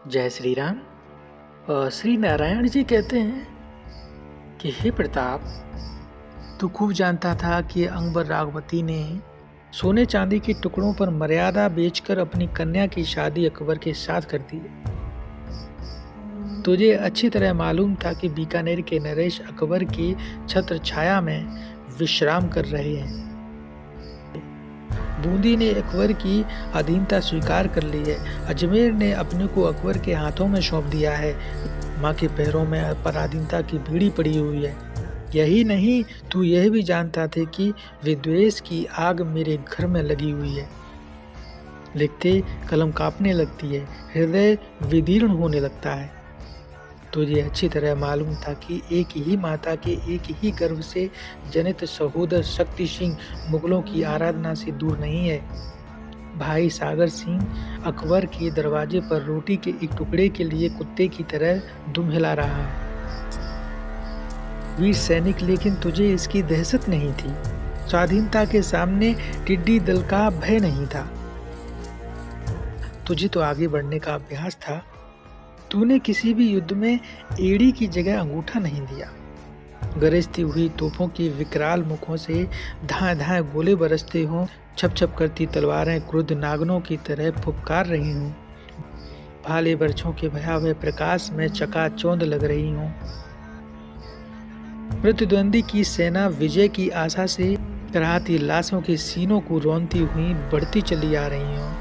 जय श्री राम। श्री नारायण जी कहते हैं कि हे प्रताप, तू खूब जानता था कि अंबर राघवती ने सोने चांदी के टुकड़ों पर मर्यादा बेचकर अपनी कन्या की शादी अकबर के साथ कर दी। तुझे अच्छी तरह मालूम था कि बीकानेर के नरेश अकबर की छत्र छाया में विश्राम कर रहे हैं। बूंदी ने अकबर की अधीनता स्वीकार कर ली है। अजमेर ने अपने को अकबर के हाथों में सौंप दिया है। माँ के पैरों में पराधीनता की बीड़ी पड़ी हुई है। यही नहीं, तू यह भी जानता थे कि विद्वेष की आग मेरे घर में लगी हुई है। लिखते कलम कांपने लगती है, हृदय विदीर्ण होने लगता है। तुझे अच्छी तरह मालूम था कि एक ही माता के एक ही गर्भ से जनित सहोदर शक्ति सिंह मुगलों की आराधना से दूर नहीं है। भाई सागर सिंह अकबर के दरवाजे पर रोटी के एक टुकड़े के लिए कुत्ते की तरह दुम हिला रहा है। वीर सैनिक, लेकिन तुझे इसकी दहशत नहीं थी। स्वाधीनता के सामने टिड्डी दल का भय नहीं था। तुझे तो आगे बढ़ने का अभ्यास था। तूने किसी भी युद्ध में एड़ी की जगह अंगूठा नहीं दिया। गरजती हुई तोपों की विकराल मुखों से धाए धाए गोले बरसते हों, छप छप करती तलवारें क्रुद्ध नागनों की तरह फुफकार रही हों, भाले बरछों के भयावह प्रकाश में चकाचौंध लग रही हों। प्रतिद्वंदी की सेना विजय की आशा से कराहती लाशों के सीनों को रौंदती हुई बढ़ती चली आ रही हों।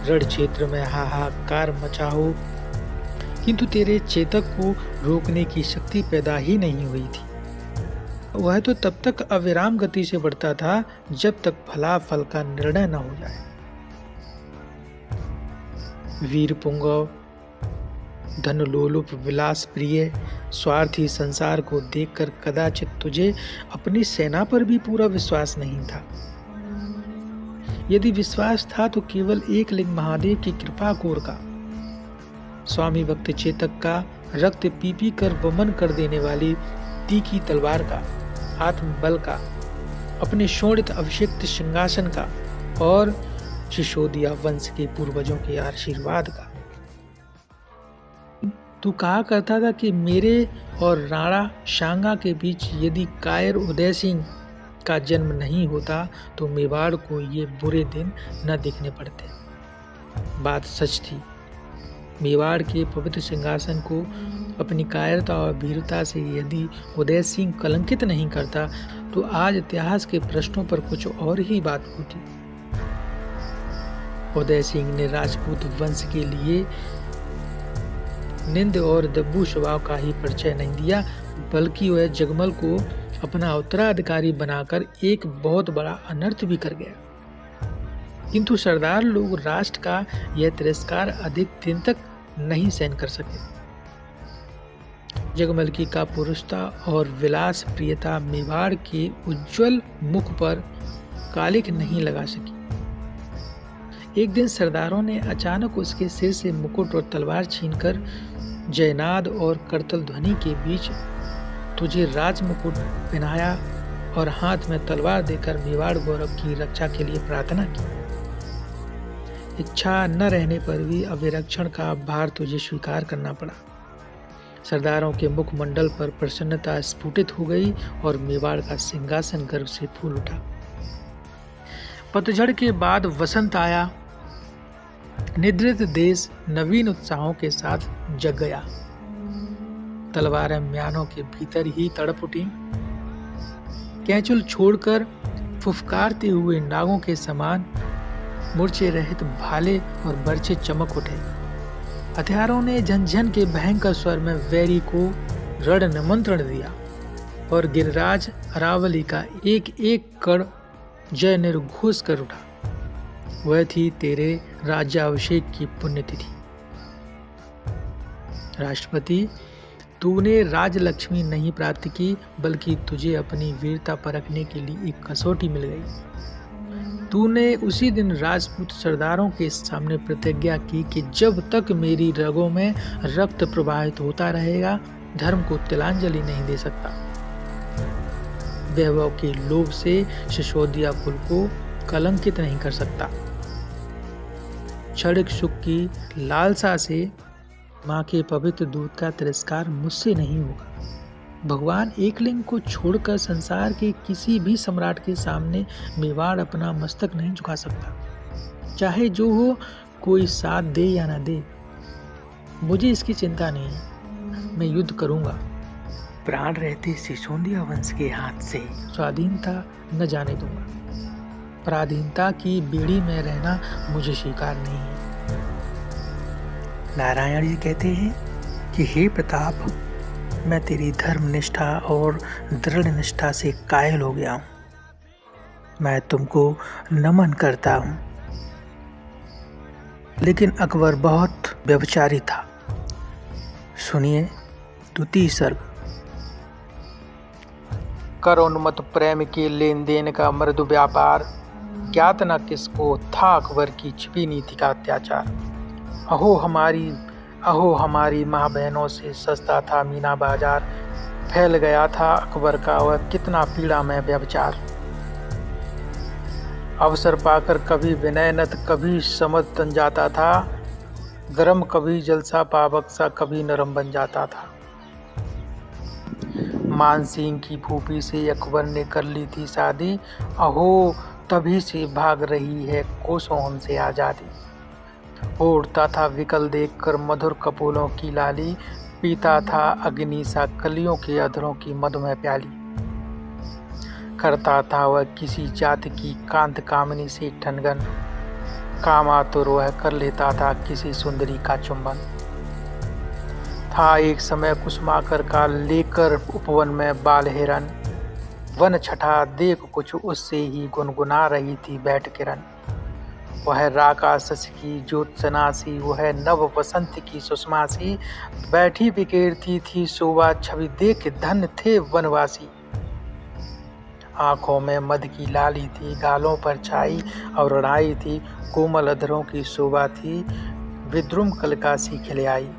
रण क्षेत्र में हाहाकार मचा हो, किंतु तेरे चेतक को रोकने की शक्ति पैदा ही नहीं हुई थी। वह तो तब तक अविराम गति से बढ़ता था जब तक फला फल का निर्णय न हो जाए। वीर पुंगव, धन लोलुप विलास प्रिय स्वार्थी संसार को देखकर कदाचित तुझे अपनी सेना पर भी पूरा विश्वास नहीं था। यदि विश्वास था तो केवल एक लिंग महादेव की कृपा कोर का, स्वामी भक्त चेतक का, रक्त पी पी कर वमन कर देने वाली तीखी तलवार का, आत्मबल का, अपने शोणित अभिषिक्त सिंहासन का और सिसोदिया वंश के पूर्वजों के आशीर्वाद का। तू कहा करता था कि मेरे और राणा सांगा के बीच यदि कायर उदय सिंह का जन्म नहीं होता तो मेवाड़ को ये बुरे दिन न देखने पड़ते। बात सच थी। मेवाड़ के पवित्र सिंहासन को अपनी कायरता और वीरता से यदि उदय सिंह कलंकित नहीं करता तो आज इतिहास के प्रश्नों पर कुछ और ही बात होती। उदय सिंह ने राजपूत वंश के लिए निंद और दब्बू स्वभाव का ही परिचय नहीं दिया, बल्कि वह जगमल को अपना उत्तराधिकारी बनाकर एक बहुत बड़ा अनर्थ भी कर गया। किंतु सरदार लोग राष्ट्र का यह तिरस्कार अधिक दिन तक नहीं सहन कर सके। जगमल की कापुरुषता और विलास प्रियता मेवाड़ के उज्जवल मुख पर कालिक नहीं लगा सकी। एक दिन सरदारों ने अचानक उसके सिर से मुकुट और तलवार छीनकर जयनाद और करतल ध्वनि के बीच तुझे राज मुकुट पहनाया और हाथ में तलवार देकर मेवाड़ गौरव की रक्षा के लिए प्रार्थना की। इच्छा न रहने पर भी अभिरक्षण का भार तुझे स्वीकार करना पड़ा। सरदारों के मुखमंडल पर प्रसन्नता स्फुटित हो गई और मेवाड़ का सिंहासन गर्व से फूल उठा। पतझड़ के बाद वसंत आया। निद्रित देश नवीन उत्साहों के साथ जग गया। तलवारें म्यानों के भीतर ही तड़प उठी। कैंचुल छोड़कर फुफकारते हुए नागों के समान मूर्छे रहित भाले और बर्छे चमक उठे। हथियारों ने झनझन के भयंकर स्वर में वैरी को रण निमंत्रण दिया और गिरिराज अरावली का एक एक कण जय निर्घोष कर उठा। वह थी तेरे राज्याभिषेक की पुण्यतिथि। राष्ट्रपति, तूने राजलक्ष्मी नहीं प्राप्त की, बल्कि तुझे अपनी वीरता परखने के लिए एक कसौटी मिल गई। तूने उसी दिन राजपूत सरदारों के सामने प्रतिज्ञा की कि जब तक मेरी रगों में रक्त प्रवाहित होता रहेगा, धर्म को तिलांजलि नहीं दे सकता। वैभव के लोभ से सिसोदिया कुल को कलंकित नहीं कर सकता। क्षणिक सुख की लालसा से माँ के पवित्र दूध का तिरस्कार मुझसे नहीं होगा। भगवान एकलिंग को छोड़कर संसार के किसी भी सम्राट के सामने मेवाड़ अपना मस्तक नहीं झुका सकता। चाहे जो हो, कोई साथ दे या ना दे, मुझे इसकी चिंता नहीं है। मैं युद्ध करूंगा। प्राण रहते सिसोदिया वंश के हाथ से स्वाधीनता न जाने दूंगा। पराधीनता की बेड़ी में रहना मुझे स्वीकार नहीं है। नारायण जी कहते हैं कि हे प्रताप, मैं तेरी धर्मनिष्ठा और दृढ़ निष्ठा से कायल हो गया हूँ। मैं तुमको नमन करता हूँ। लेकिन अकबर बहुत व्यभिचारी था। सुनिए द्वितीय सर्ग। करोन्मत्त प्रेम के लेन देन का मृदु व्यापार, ज्ञात न किसको था अकबर की छिपी नीति का अत्याचार। अहो हमारी माँ बहनों से सस्ता था मीना बाजार, फैल गया था अकबर का वह कितना पीड़ा में व्यभिचार। अवसर पाकर कभी विनयनत कभी समझ तन जाता था, गरम कभी जलसा पावक सा कभी नरम बन जाता था। मानसिंह की फूफी से अकबर ने कर ली थी शादी, अहो तभी से भाग रही है कोसों हमसे आज़ादी। उड़ता था विकल देखकर मधुर कपोलों की लाली, पीता था अग्नि सा कलियों के अधरों की मधुमय प्याली। करता था वह किसी जाति की कांत कामनी से ठनगन, कामातुर वह कर लेता था किसी सुंदरी का चुंबन। था एक समय कुसुमाकर का लेकर उपवन में बाल हिरन, वन छठा देख कुछ उससे ही गुनगुना रही थी बैठ किरण। वह राका शश की ज्योत्सना सी, वह नव वसंत की सुषमा सी, बैठी बिखेरती थी शोभा छवि देख धन्य थे वनवासी। आंखों में मद की लाली थी, गालों पर छाई और रढ़ाई थी, कोमल अधरों की शोभा थी, विद्रुम कलकासी खिले आई।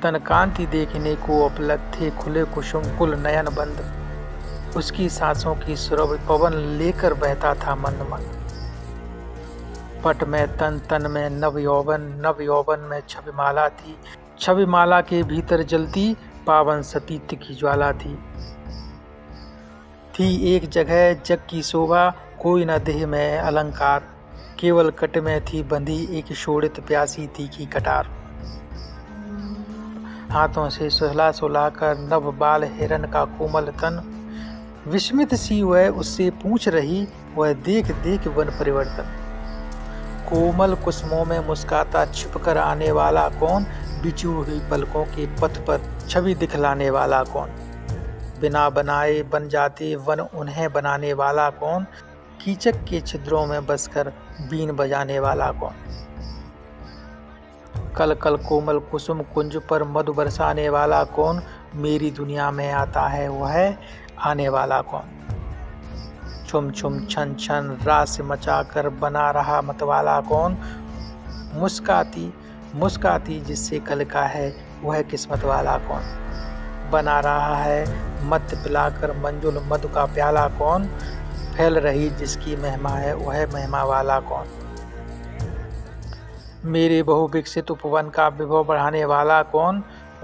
तन कांति देखने को अपलक थे खुले कुसुम कुल नयन बंद, उसकी सांसों की सुरभ पवन लेकर बहता था मंद मंद। पट में तन तन में नव यौवन में छविमाला थी, छविमाला के भीतर जलती पावन सतीत्व की ज्वाला थी। एक जगह जग की शोभा कोई न देह में अलंकार, केवल कट में थी बंधी एक शोड़ित प्यासी तीखी कटार। हाथों से सुला कर नव बाल हिरन का कोमल तन, विस्मित सी वह उससे पूछ रही, वह देख देख वन परिवर्तन। कोमल कुसुमों में मुस्काता छिपकर आने वाला कौन, बिछी हुई पलकों के पथ पर छवि दिखलाने वाला कौन। बिना बनाए बन जाते वन उन्हें बनाने वाला कौन, कीचक के छिद्रों में बसकर बीन बजाने वाला कौन। कल कल कोमल कुसुम कुंज पर मधु बरसाने वाला कौन, मेरी दुनिया में आता है वह आने वाला कौन। छुम छुम छन छन रास मचाकर बना रहा मतवाला कौन, मुस्काती मुस्काती जिससे कल का है वह किस्मत वाला कौन। बना रहा है मत पिलाकर मंजुल मधु का प्याला कौन, फैल रही जिसकी महिमा है वह महिमा वाला कौन। मेरे बहु विकसित उपवन का विभव बढ़ाने वाला कौन,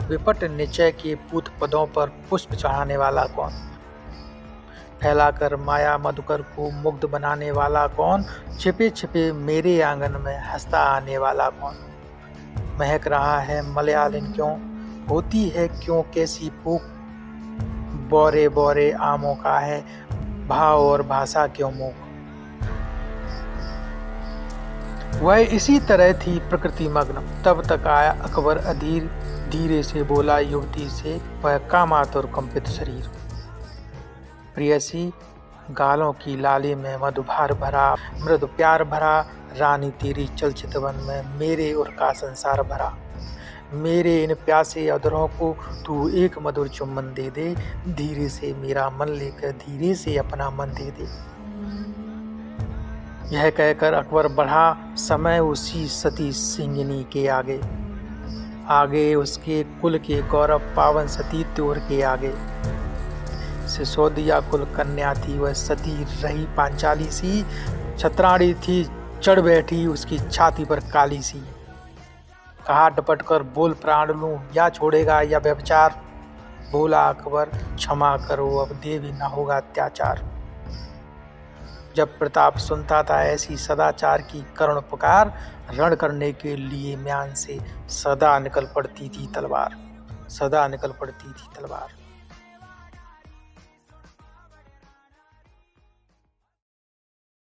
विपट निचय के पूत पदों पर पुष्प चढ़ाने वाला कौन। फैलाकर माया मधुकर को मुग्ध बनाने वाला कौन, छिपे छिपे मेरे आंगन में हंसता आने वाला कौन। महक रहा है मलयालिन क्यों, होती है क्यों कैसी फूक, बोरे बोरे आमों का है भाव और भाषा क्यों मूक। वह इसी तरह थी प्रकृति मग्न, तब तक आया अकबर अधीर, धीरे से बोला युवती से वह कामातुर कंपित शरीर। प्रियसी गालों की लाली में मधुभार भरा, मृदु प्यार भरा, रानी तेरी चलचित वन में मेरे उर का संसार भरा। मेरे इन प्यासे अधरों को तू एक मधुर चुम्बन दे दे, धीरे से मेरा मन लेकर धीरे से अपना मन दे दे। यह कहकर अकबर बढ़ा समय उसी सती सिंगिनी के आगे, आगे उसके कुल के गौरव पावन सती त्योर के आगे। सिसोदिया कुल कन्या थी वह सती रही पांचाली सी, छत्राणी थी चढ़ बैठी उसकी छाती पर काली सी। कहा डपट कर, बोल प्राण लूं या छोड़ेगा या व्यभिचार। बोला अकबर, क्षमा करो अब देवी न होगा अत्याचार। जब प्रताप सुनता था ऐसी सदाचार की करुण पुकार, रण करने के लिए म्यान से सदा निकल पड़ती थी तलवार, सदा निकल पड़ती थी तलवार।